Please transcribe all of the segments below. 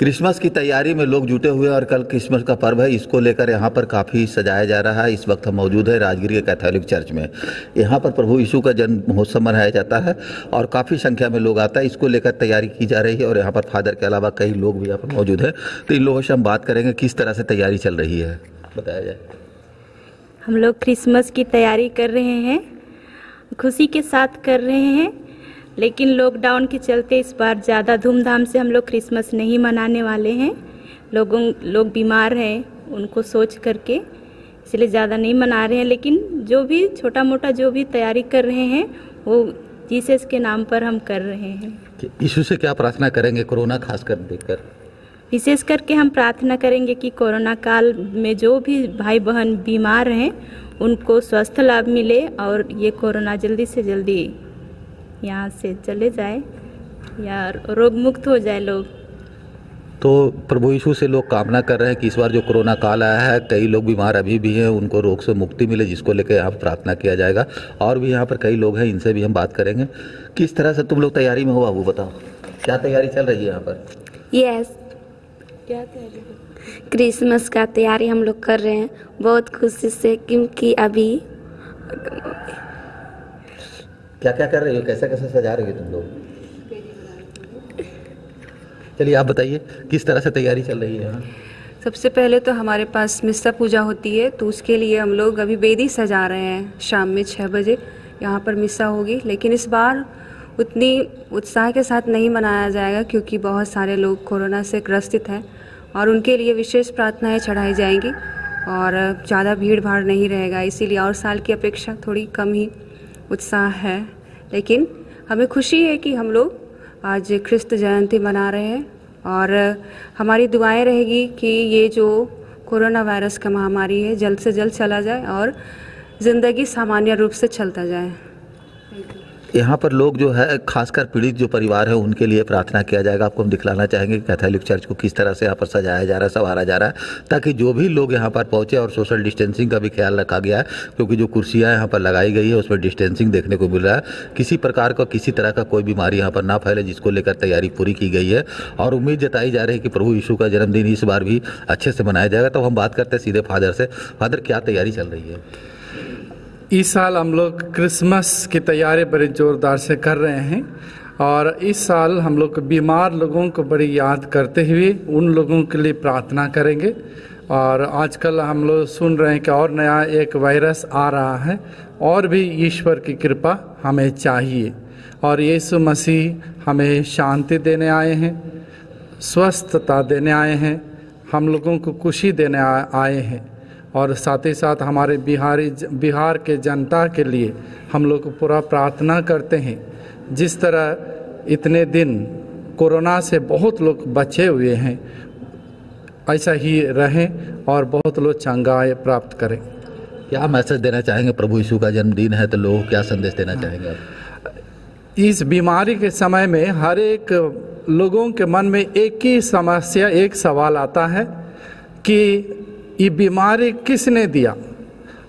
Christmas की तैयारी में लोग जुटे हुए हैं और कल क्रिसमस का पर्व है, इसको लेकर यहाँ पर काफ़ी सजाया जा रहा है। इस वक्त हम मौजूद है राजगीर के कैथोलिक चर्च में। यहाँ पर प्रभु यीशु का जन्म महोत्सव मनाया जाता है और काफ़ी संख्या में लोग आता है। इसको लेकर तैयारी की जा रही है और यहाँ पर फादर के अलावा कई लोग भी यहाँ पर मौजूद हैं। तो इन लोगों से हम बात करेंगे किस तरह से तैयारी चल रही है, बताया जाए। हम लोग क्रिसमस की तैयारी कर रहे हैं, खुशी के साथ कर रहे हैं, लेकिन लॉकडाउन के चलते इस बार ज़्यादा धूमधाम से हम लोग क्रिसमस नहीं मनाने वाले हैं। लोग बीमार हैं, उनको सोच करके इसलिए ज़्यादा नहीं मना रहे हैं। लेकिन जो भी छोटा मोटा जो भी तैयारी कर रहे हैं वो जीसस के नाम पर हम कर रहे हैं। यीशु से क्या प्रार्थना करेंगे कोरोना खासकर देखकर? विशेष करके हम प्रार्थना करेंगे कि कोरोना काल में जो भी भाई बहन बीमार हैं उनको स्वस्थ लाभ मिले और ये कोरोना जल्दी से जल्दी यहाँ से चले जाए या रोग मुक्त हो जाए लोग। तो प्रभु यीशु से लोग कामना कर रहे हैं कि इस बार जो कोरोना काल आया है, कई लोग बीमार अभी भी हैं, उनको रोग से मुक्ति मिले, जिसको लेकर यहाँ प्रार्थना किया जाएगा। और भी यहाँ पर कई लोग हैं, इनसे भी हम बात करेंगे। किस तरह से तुम लोग तैयारी में हो बाबू, बताओ क्या तैयारी चल रही है यहाँ पर? यस, क्या तैयारी? क्रिसमस का तैयारी हम लोग कर रहे हैं बहुत खुशी से, क्योंकि अभी क्या क्या कर रही हो, कैसे कैसे सजा रही हो तुम लोग? चलिए आप बताइए किस तरह से तैयारी चल रही है यहाँ? सबसे पहले तो हमारे पास मिस्सा पूजा होती है, तो उसके लिए हम लोग अभी वेदी सजा रहे हैं। शाम में 6 बजे यहाँ पर मिस्सा होगी, लेकिन इस बार उतनी उत्साह के साथ नहीं मनाया जाएगा क्योंकि बहुत सारे लोग कोरोना से ग्रसित हैं और उनके लिए विशेष प्रार्थनाएं चढ़ाई जाएंगी और ज़्यादा भीड़ भाड़ नहीं रहेगा। इसीलिए और साल की अपेक्षा थोड़ी कम ही उत्साह है, लेकिन हमें खुशी है कि हम लोग आज ख्रिस्त जयंती मना रहे हैं और हमारी दुआएं रहेगी कि ये जो कोरोना वायरस का महामारी है जल्द से जल्द चला जाए और ज़िंदगी सामान्य रूप से चलता जाए। यहाँ पर लोग जो है खासकर पीड़ित जो परिवार है उनके लिए प्रार्थना किया जाएगा। आपको हम दिखलाना चाहेंगे कैथोलिक चर्च को किस तरह से यहाँ पर सजाया जा रहा है, संवारा जा रहा है, ताकि जो भी लोग यहाँ पर पहुँचे। और सोशल डिस्टेंसिंग का भी ख्याल रखा गया है क्योंकि जो कुर्सियाँ यहाँ पर लगाई गई है उसमें डिस्टेंसिंग देखने को मिल रहा है। किसी प्रकार का किसी तरह का कोई बीमारी यहाँ पर ना फैले, जिसको लेकर तैयारी पूरी की गई है और उम्मीद जताई जा रही है कि प्रभु यीशु का जन्मदिन इस बार भी अच्छे से मनाया जाएगा। तो हम बात करते हैं सीधे फादर से। फादर, क्या तैयारी चल रही है? इस साल हम लोग क्रिसमस की तैयारी बड़े ज़ोरदार से कर रहे हैं और इस साल हम लोग बीमार लोगों को बड़ी याद करते हुए उन लोगों के लिए प्रार्थना करेंगे। और आजकल हम लोग सुन रहे हैं कि और नया एक वायरस आ रहा है, और भी ईश्वर की कृपा हमें चाहिए। और यीशु मसीह हमें शांति देने आए हैं, स्वस्थता देने आए हैं, हम लोगों को खुशी देने आए हैं। और साथ ही साथ हमारे बिहार के जनता के लिए हम लोग पूरा प्रार्थना करते हैं। जिस तरह इतने दिन कोरोना से बहुत लोग बचे हुए हैं, ऐसा ही रहें और बहुत लोग चंगाई प्राप्त करें। क्या मैसेज देना चाहेंगे? प्रभु यीशु का जन्मदिन है तो लोगों को क्या संदेश देना चाहेंगे आप? इस बीमारी के समय में हर एक लोगों के मन में एक ही समस्या, एक सवाल आता है कि ये बीमारी किसने दिया?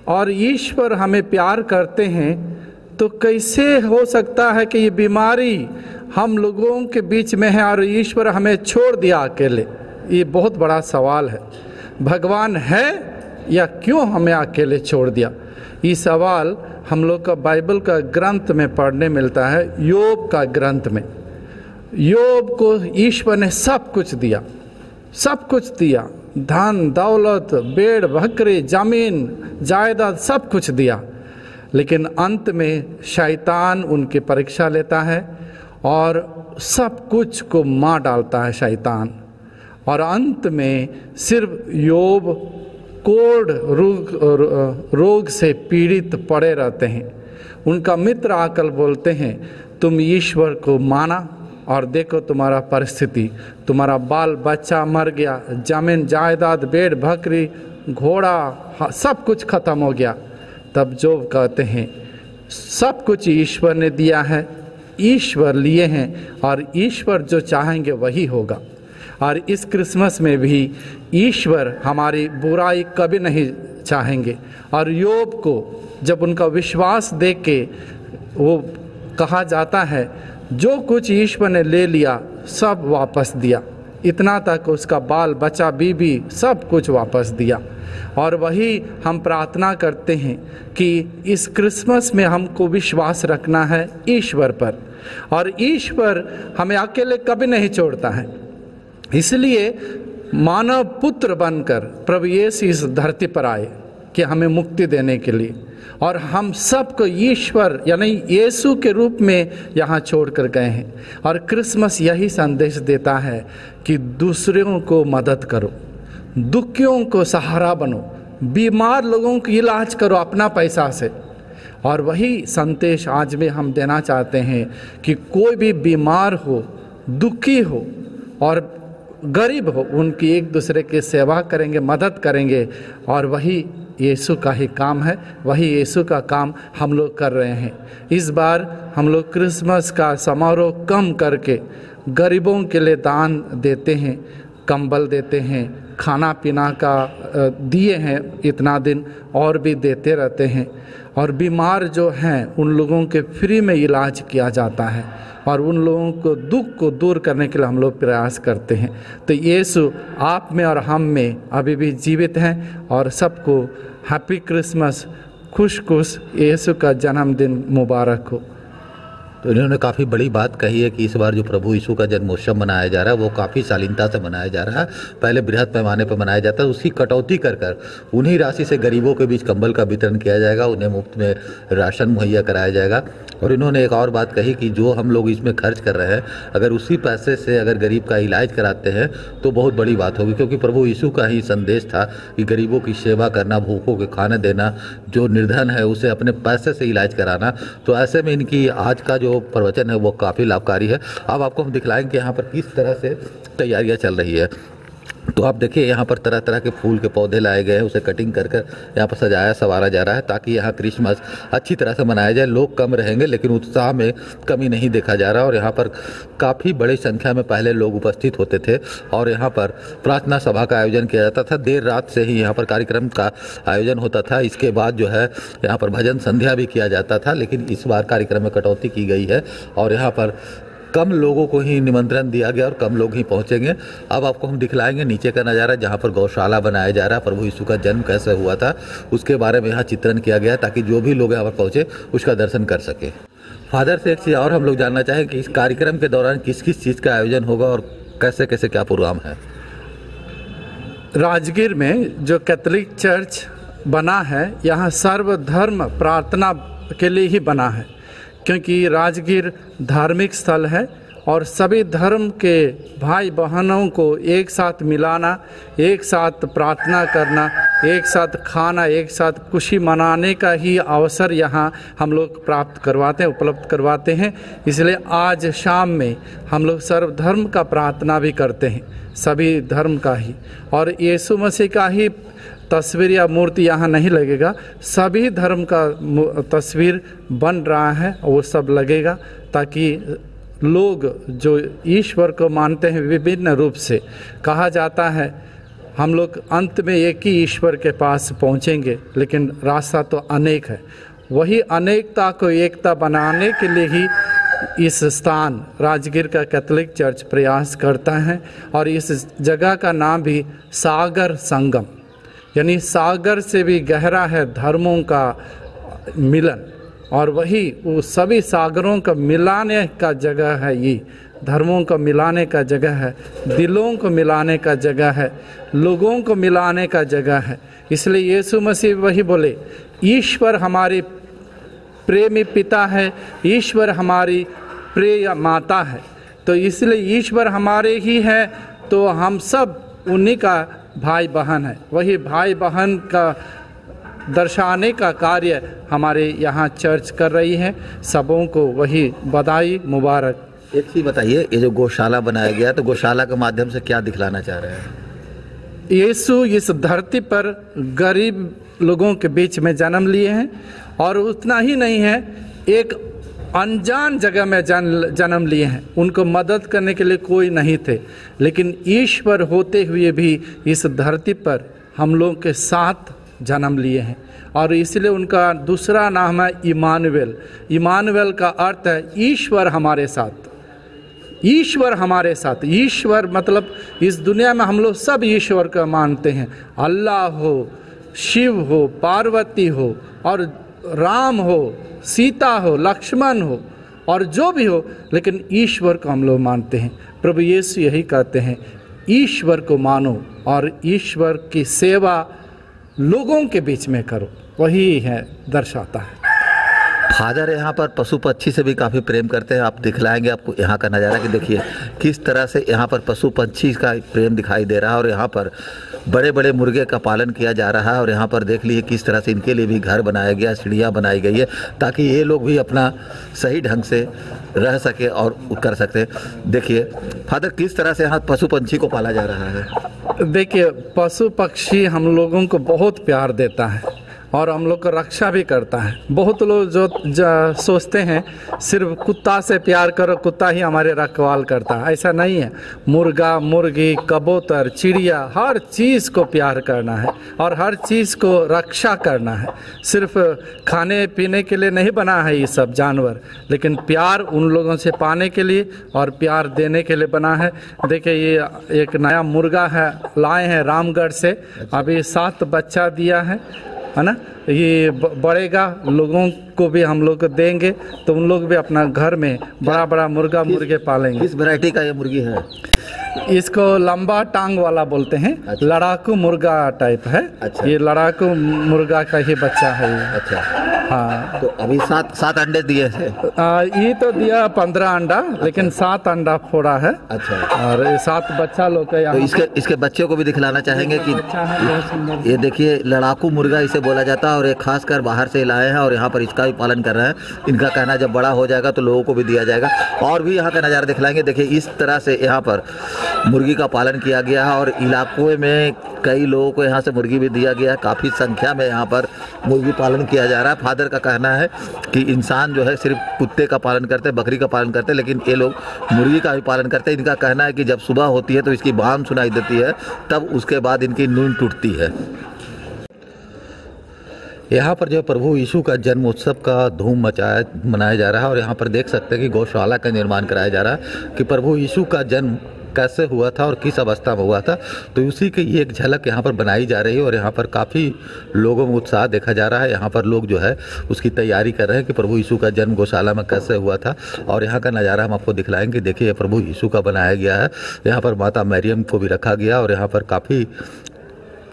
और ईश्वर हमें प्यार करते हैं तो कैसे हो सकता है कि ये बीमारी हम लोगों के बीच में है और ईश्वर हमें छोड़ दिया अकेले? ये बहुत बड़ा सवाल है। भगवान है या क्यों हमें अकेले छोड़ दिया? ये सवाल हम लोग का बाइबल का ग्रंथ में पढ़ने मिलता है। योब का ग्रंथ में योब को ईश्वर ने सब कुछ दिया, सब कुछ दिया, धन दौलत, भेड़ बकरी, जमीन जायदाद, सब कुछ दिया। लेकिन अंत में शैतान उनकी परीक्षा लेता है और सब कुछ को मार डालता है शैतान। और अंत में सिर्फ योब कोढ़ रोग से पीड़ित पड़े रहते हैं। उनका मित्र आकर बोलते हैं, तुम ईश्वर को माना और देखो तुम्हारा परिस्थिति, तुम्हारा बाल बच्चा मर गया, जमीन जायदाद, भेड़ बकरी, घोड़ा, सब कुछ खत्म हो गया। तब जोब कहते हैं, सब कुछ ईश्वर ने दिया है, ईश्वर लिए हैं और ईश्वर जो चाहेंगे वही होगा। और इस क्रिसमस में भी ईश्वर हमारी बुराई कभी नहीं चाहेंगे। और योब को जब उनका विश्वास देख के वो कहा जाता है, जो कुछ ईश्वर ने ले लिया सब वापस दिया। इतना तक उसका बाल बच्चा बीबी सब कुछ वापस दिया। और वही हम प्रार्थना करते हैं कि इस क्रिसमस में हमको विश्वास रखना है ईश्वर पर, और ईश्वर हमें अकेले कभी नहीं छोड़ता है। इसलिए मानव पुत्र बनकर प्रभु यीशु इस धरती पर आए कि हमें मुक्ति देने के लिए, और हम सबको ईश्वर यानी यीशु के रूप में यहाँ छोड़ कर गए हैं। और क्रिसमस यही संदेश देता है कि दूसरों को मदद करो, दुखियों को सहारा बनो, बीमार लोगों की इलाज करो अपना पैसा से। और वही संदेश आज भी हम देना चाहते हैं कि कोई भी बीमार हो, दुखी हो और गरीब हो, उनकी एक दूसरे की सेवा करेंगे, मदद करेंगे। और वही यीशु का ही काम है, वही यीशु का काम हम लोग कर रहे हैं। इस बार हम लोग क्रिसमस का समारोह कम करके गरीबों के लिए दान देते हैं, कंबल देते हैं, खाना पीना का दिए हैं इतना दिन, और भी देते रहते हैं। और बीमार जो हैं उन लोगों के फ्री में इलाज किया जाता है, और उन लोगों को दुख को दूर करने के लिए हम लोग प्रयास करते हैं। तो यीशु आप में और हम में अभी भी जीवित हैं। और सबको हैप्पी क्रिसमस, खुश यीशु का जन्मदिन मुबारक हो। तो इन्होंने काफ़ी बड़ी बात कही है कि इस बार जो प्रभु यीशु का जन्मोत्सव मनाया जा रहा है वो काफ़ी शालीनता से मनाया जा रहा है। पहले बृहद पैमाने पर मनाया जाता है, उसकी कटौती कर कर उन्हीं राशि से गरीबों के बीच कंबल का वितरण किया जाएगा, उन्हें मुफ्त में राशन मुहैया कराया जाएगा। और इन्होंने एक और बात कही कि जो हम लोग इसमें खर्च कर रहे हैं, अगर उसी पैसे से अगर गरीब का इलाज कराते हैं तो बहुत बड़ी बात होगी, क्योंकि प्रभु यीशु का ही संदेश था कि गरीबों की सेवा करना, भूखों के खाने देना, जो निर्धन है उसे अपने पैसे से इलाज कराना। तो ऐसे में इनकी आज का जो प्रवचन है वो काफ़ी लाभकारी है। अब आपको हम दिखलाएंगे यहाँ पर किस तरह से तैयारियाँ चल रही है। तो आप देखिए यहाँ पर तरह तरह के फूल के पौधे लाए गए हैं, उसे कटिंग कर कर यहाँ पर सजाया संवारा जा रहा है ताकि यहाँ क्रिसमस अच्छी तरह से मनाया जाए। लोग कम रहेंगे लेकिन उत्साह में कमी नहीं देखा जा रहा। और यहाँ पर काफ़ी बड़ी संख्या में पहले लोग उपस्थित होते थे और यहाँ पर प्रार्थना सभा का आयोजन किया जाता था। देर रात से ही यहाँ पर कार्यक्रम का आयोजन होता था। इसके बाद जो है यहाँ पर भजन संध्या भी किया जाता था, लेकिन इस बार कार्यक्रम में कटौती की गई है और यहाँ पर कम लोगों को ही निमंत्रण दिया गया और कम लोग ही पहुंचेंगे। अब आपको हम दिखलाएंगे नीचे का नज़ारा जहां पर गौशाला बनाया जा रहा है। प्रभु यीशु का जन्म कैसे हुआ था उसके बारे में यहाँ चित्रण किया गया ताकि जो भी लोग यहाँ पर पहुँचे उसका दर्शन कर सके। फादर से एक चीज़ और हम लोग जानना चाहें कि इस कार्यक्रम के दौरान किस किस चीज़ का आयोजन होगा और कैसे कैसे क्या प्रोग्राम है। राजगीर में जो कैथोलिक चर्च बना है, यहाँ सर्वधर्म प्रार्थना के लिए ही बना है, क्योंकि राजगीर धार्मिक स्थल है और सभी धर्म के भाई बहनों को एक साथ मिलाना, एक साथ प्रार्थना करना, एक साथ खाना, एक साथ खुशी मनाने का ही अवसर यहाँ हम लोग प्राप्त करवाते हैं, उपलब्ध करवाते हैं। इसलिए आज शाम में हम लोग सर्वधर्म का प्रार्थना भी करते हैं, सभी धर्म का ही, और यीशु मसीह का ही तस्वीर या मूर्ति यहाँ नहीं लगेगा, सभी धर्म का तस्वीर बन रहा है वो सब लगेगा ताकि लोग जो ईश्वर को मानते हैं विभिन्न रूप से, कहा जाता है हम लोग अंत में एक ही ईश्वर के पास पहुँचेंगे, लेकिन रास्ता तो अनेक है। वही अनेकता को एकता बनाने के लिए ही इस स्थान राजगीर का कैथोलिक चर्च प्रयास करता है। और इस जगह का नाम भी सागर संगम, यानी सागर से भी गहरा है धर्मों का मिलन, और वही वो सभी सागरों का मिलाने का जगह है। ये धर्मों को मिलाने का जगह है, दिलों को मिलाने का जगह है, लोगों को मिलाने का जगह है। इसलिए यीशु मसीह वही बोले, ईश्वर हमारी प्रेमी पिता है, ईश्वर हमारी प्रिय माता है। तो इसलिए ईश्वर हमारे ही है, तो हम सब उन्हीं का भाई बहन है। वही भाई बहन का दर्शाने का कार्य हमारे यहाँ चर्च कर रही है। सबों को वही बधाई मुबारक। एक चीज़ बताइए, ये जो गौशाला बनाया गया तो गौशाला के माध्यम से क्या दिखलाना चाह रहे हैं? यीशु इस धरती पर गरीब लोगों के बीच में जन्म लिए हैं, और उतना ही नहीं है, एक अनजान जगह में जन्म लिए हैं। उनको मदद करने के लिए कोई नहीं थे, लेकिन ईश्वर होते हुए भी इस धरती पर हम लोग के साथ जन्म लिए हैं, और इसलिए उनका दूसरा नाम है इमानुएल। इमानुएल का अर्थ है ईश्वर हमारे साथ। ईश्वर हमारे साथ। ईश्वर मतलब इस दुनिया में हम लोग सब ईश्वर का मानते हैं, अल्लाह हो, शिव हो, पार्वती हो, और राम हो, सीता हो, लक्ष्मण हो, और जो भी हो, लेकिन ईश्वर को हम लोग मानते हैं। प्रभु यीशु यही कहते हैं, ईश्वर को मानो और ईश्वर की सेवा लोगों के बीच में करो, वही है दर्शाता है। फादर यहाँ पर पशु पक्षी से भी काफ़ी प्रेम करते हैं। आप दिखलाएंगे आपको यहाँ का नज़ारा कि देखिए किस तरह से यहाँ पर पशु पक्षी का प्रेम दिखाई दे रहा है, और यहाँ पर बड़े बड़े मुर्गे का पालन किया जा रहा है। और यहाँ पर देख लीजिए किस तरह से इनके लिए भी घर बनाया गया, सीढ़ियाँ बनाई गई है ताकि ये लोग भी अपना सही ढंग से रह सके और कर सकते। देखिए फादर किस तरह से यहाँ पशु पंछी को पाला जा रहा है। देखिए पशु पक्षी हम लोगों को बहुत प्यार देता है और हम लोग को रक्षा भी करता है। बहुत लोग जो सोचते हैं सिर्फ कुत्ता से प्यार करो, कुत्ता ही हमारे रखवाल करता है, ऐसा नहीं है। मुर्गा, मुर्गी, कबूतर, चिड़िया, हर चीज़ को प्यार करना है और हर चीज़ को रक्षा करना है। सिर्फ खाने पीने के लिए नहीं बना है ये सब जानवर, लेकिन प्यार उन लोगों से पाने के लिए और प्यार देने के लिए बना है। देखिए ये एक नया मुर्गा है, लाए हैं रामगढ़ से, अभी 7 बच्चा दिया है ना। ये बढ़ेगा, लोगों को भी हम लोग को देंगे तो उन लोग भी अपना घर में बड़ा बड़ा मुर्गे पालेंगे। किस वैरायटी का ये मुर्गी है? इसको लंबा टांग वाला बोलते हैं। अच्छा। लड़ाकू मुर्गा टाइप है। अच्छा। ये लड़ाकू मुर्गा का ही बच्चा है ये। अच्छा हाँ, तो अभी 7 अंडे दिए थे। ये तो दिया 15 अंडा, लेकिन 7 अंडा फोड़ा है। अच्छा। और ये 7 बच्चा लोग का तो यहाँ इसके बच्चे को भी दिखलाना चाहेंगे कि अच्छा है, बहुत सुंदर। ये देखिए लड़ाकू मुर्गा इसे बोला जाता है, और एक खासकर बाहर से लाए हैं और यहाँ पर इसका भी पालन कर रहे हैं। इनका कहना जब बड़ा हो जाएगा तो लोगों को भी दिया जाएगा। और भी यहाँ का नज़ारा दिखलाएंगे। देखिए इस तरह से यहाँ पर मुर्गी का पालन किया गया है, और इलाकों में कई लोगों को यहाँ से मुर्गी भी दिया गया है। काफ़ी संख्या में यहाँ पर मुर्गी पालन किया जा रहा है। फादर का कहना है कि इंसान जो है सिर्फ कुत्ते का पालन करते हैं, बकरी का पालन करते हैं, लेकिन ये लोग मुर्गी का भी पालन करते हैं। इनका कहना है कि जब सुबह होती है तो इसकी बांग सुनाई देती है, तब उसके बाद इनकी नींद टूटती है। यहाँ पर जो प्रभु यीशु का जन्म उत्सव का धूम मनाया जा रहा है, और यहाँ पर देख सकते हैं कि गौशाला का निर्माण कराया जा रहा है कि प्रभु यीशु का जन्म कैसे हुआ था और किस अवस्था में हुआ था। तो उसी की एक झलक यहाँ पर बनाई जा रही है, और यहाँ पर काफ़ी लोगों में उत्साह देखा जा रहा है। यहाँ पर लोग जो है उसकी तैयारी कर रहे हैं कि प्रभु यीशु का जन्म गौशाला में कैसे हुआ था। और यहाँ का नज़ारा हम आपको दिखलाएंगे। देखिए प्रभु यीशु का बनाया गया है, यहाँ पर माता मरियम को भी रखा गया, और यहाँ पर काफ़ी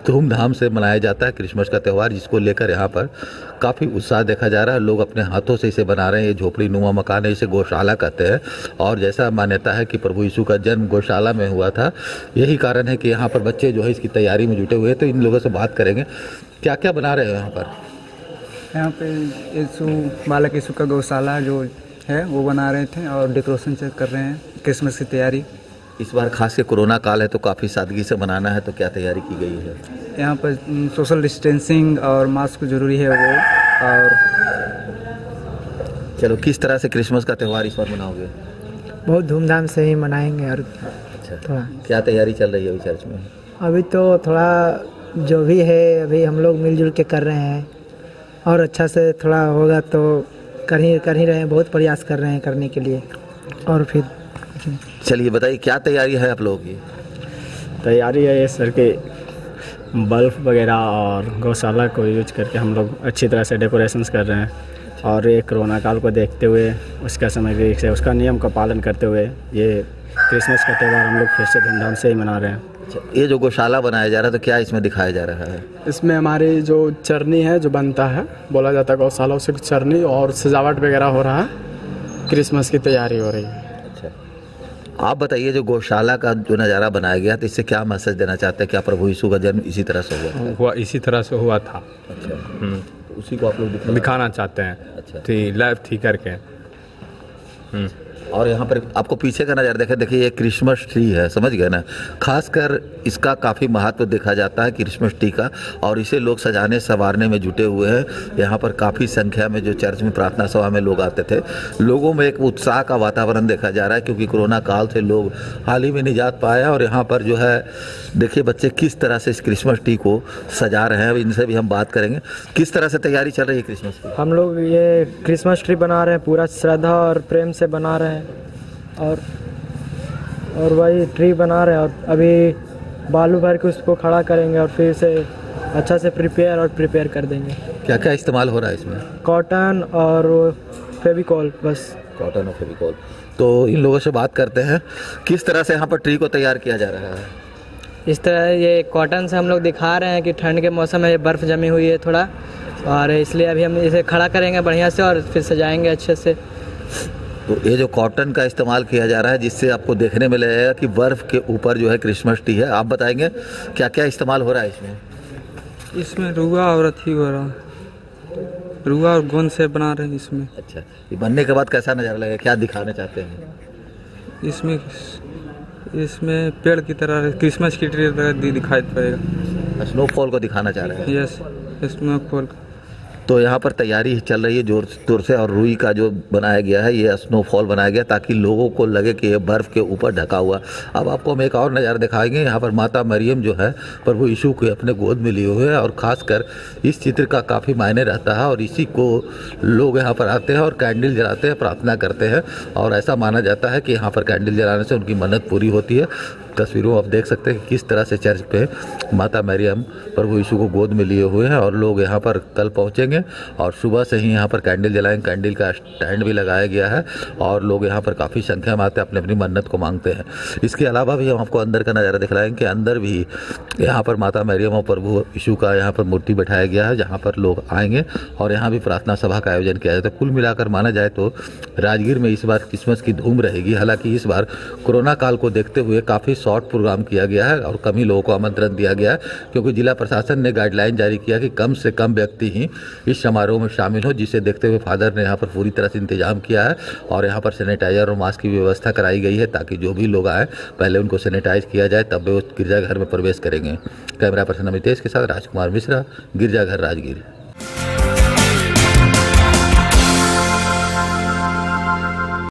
धूमधाम से मनाया जाता है क्रिसमस का त्यौहार, जिसको लेकर यहाँ पर काफ़ी उत्साह देखा जा रहा है। लोग अपने हाथों से इसे बना रहे हैं। ये झोपड़ी नुमा मकान है, इसे गौशाला कहते हैं। और जैसा मान्यता है कि प्रभु यीशु का जन्म गौशाला में हुआ था, यही कारण है कि यहाँ पर बच्चे जो है इसकी तैयारी में जुटे हुए हैं। तो इन लोगों से बात करेंगे, क्या क्या बना रहे हो यहाँ पर? यहाँ पे बालक यीशु का गौशाला जो है वो बना रहे थे और डेकोरेशन चेक कर रहे हैं, क्रिसमस की तैयारी। इस बार खास के कोरोना काल है तो काफ़ी सादगी से मनाना है, तो क्या तैयारी की गई है? यहाँ पर सोशल डिस्टेंसिंग और मास्क जरूरी है वो। और चलो किस तरह से क्रिसमस का त्यौहार इस बार मनाओगे? बहुत धूमधाम से ही मनाएंगे। और अच्छा, थोड़ा क्या तैयारी चल रही है अभी चर्च में? अभी तो थोड़ा जो भी है अभी हम लोग मिलजुल के कर रहे हैं, और अच्छा से थोड़ा होगा तो कर ही रहे हैं। बहुत प्रयास कर रहे हैं करने के लिए। और फिर चलिए बताइए क्या तैयारी है आप लोगों की? तैयारी है ये सर के बल्ब वगैरह और गौशाला को यूज करके हम लोग अच्छी तरह से डेकोरेशंस कर रहे हैं, और ये कोरोना काल को देखते हुए उसका समय से उसका नियम का पालन करते हुए ये क्रिसमस का त्यौहार हम लोग फिर से धूमधाम से ही मना रहे हैं। अच्छा, ये जो गौशाला बनाया जा रहा है तो क्या इसमें दिखाया जा रहा है? इसमें हमारी जो चरनी है जो बनता है, बोला जाता है गौशाला, उसे चरनी और सजावट वगैरह हो रहा है, क्रिसमस की तैयारी हो रही है। आप बताइए जो गौशाला का जो नज़ारा बनाया गया तो इससे क्या मैसेज देना चाहते हैं? क्या प्रभु यीशु का जन्म इसी तरह से हुआ? इसी तरह से हुआ था। अच्छा, तो उसी को आप लोग दिखाना चाहते हैं। अच्छा, थी लाइव थी करके। और यहाँ पर आपको पीछे का नज़ारा देखें, देखिए ये क्रिसमस ट्री है, समझ गए ना। खासकर इसका काफ़ी महत्व देखा जाता है क्रिसमस ट्री का, और इसे लोग सजाने संवारने में जुटे हुए हैं। यहाँ पर काफ़ी संख्या में जो चर्च में प्रार्थना सभा में लोग आते थे, लोगों में एक उत्साह का वातावरण देखा जा रहा है, क्योंकि कोरोना काल से लोग हाल ही में नहीं जा पाए। और यहाँ पर जो है देखिए बच्चे किस तरह से इस क्रिसमस ट्री को सजा रहे हैं, इनसे भी हम बात करेंगे। किस तरह से तैयारी चल रही है क्रिसमस की? हम लोग ये क्रिसमस ट्री बना रहे हैं, पूरा श्रद्धा और प्रेम से बना रहे हैं। और और वही ट्री बना रहे हैं और अभी बालू भर के उसको खड़ा करेंगे और फिर से अच्छा से प्रिपेयर कर देंगे। क्या क्या इस्तेमाल हो रहा है इसमें? कॉटन और फेविकॉल, बस कॉटन और फेविकॉल। तो इन लोगों से बात करते हैं, किस तरह से यहाँ पर ट्री को तैयार किया जा रहा है? इस तरह ये कॉटन से हम लोग दिखा रहे हैं कि ठंड के मौसम में ये बर्फ़ जमी हुई है थोड़ा, और इसलिए अभी हम इसे खड़ा करेंगे बढ़िया से और फिर सजाएंगे अच्छे से। तो ये जो कॉटन का इस्तेमाल किया जा रहा है जिससे आपको देखने में लगेगा कि बर्फ़ के ऊपर जो है क्रिसमस ट्री है, आप बताएंगे क्या क्या इस्तेमाल हो रहा है इसमें? इसमें रुआ और अथी हो रहा है, रुआ और गोंद से बना रहे हैं इसमें। अच्छा, ये बनने के बाद कैसा नज़ारा लगेगा, क्या दिखाना चाहते हैं? इसमें पेड़ की तरह क्रिसमस की ट्री तरह दिखाई पड़ेगा। स्नोफॉल को दिखाना चाह रहे हैं? Yes, snowfall. तो यहाँ पर तैयारी चल रही है जोर तोर से, और रुई का जो बनाया गया है ये स्नोफॉल बनाया गया ताकि लोगों को लगे कि ये बर्फ़ के ऊपर ढका हुआ। अब आपको हम एक और नज़ारा दिखाएंगे। यहाँ पर माता मरियम जो है प्रभु यीशु को अपने गोद में लिए हुए हैं, और ख़ासकर इस चित्र का काफ़ी मायने रहता है, और इसी को लोग यहाँ पर आते हैं और कैंडल जलाते हैं, प्रार्थना करते हैं, और ऐसा माना जाता है कि यहाँ पर कैंडल जलाने से उनकी मन्नत पूरी होती है। तस्वीरों आप देख सकते हैं कि किस तरह से चर्च पे माता मरियम प्रभु यीशु को गोद में लिए हुए हैं, और लोग यहाँ पर कल पहुँचेंगे और सुबह से ही यहाँ पर कैंडल जलाएंगे। कैंडल का स्टैंड भी लगाया गया है और लोग यहाँ पर काफ़ी संख्या में आते हैं, अपनी अपनी मन्नत को मांगते हैं। इसके अलावा भी हम आपको अंदर का नज़ारा दिखलाएंगे कि अंदर भी यहाँ पर माता मरियम और प्रभु यीशु का यहाँ पर मूर्ति बैठाया गया है, जहाँ पर लोग आएंगे और यहाँ भी प्रार्थना सभा का आयोजन किया जाता है। कुल मिलाकर माना जाए तो राजगीर में इस बार क्रिसमस की धूम रहेगी। हालांकि इस बार कोरोना काल को देखते हुए काफ़ी शॉर्ट प्रोग्राम किया गया है और कम ही लोगों को आमंत्रण दिया गया है, क्योंकि जिला प्रशासन ने गाइडलाइन जारी किया कि कम से कम व्यक्ति ही इस समारोह में शामिल हो, जिसे देखते हुए फादर ने यहाँ पर पूरी तरह से इंतजाम किया है और यहाँ पर सैनिटाइजर और मास्क की व्यवस्था कराई गई है ताकि जो भी लोग आए पहले उनको सैनिटाइज किया जाए, तब वे गिरजाघर में प्रवेश करेंगे। कैमरा पर्सन अमितेश के साथ राजकुमार मिश्रा, गिरजाघर राजगीर।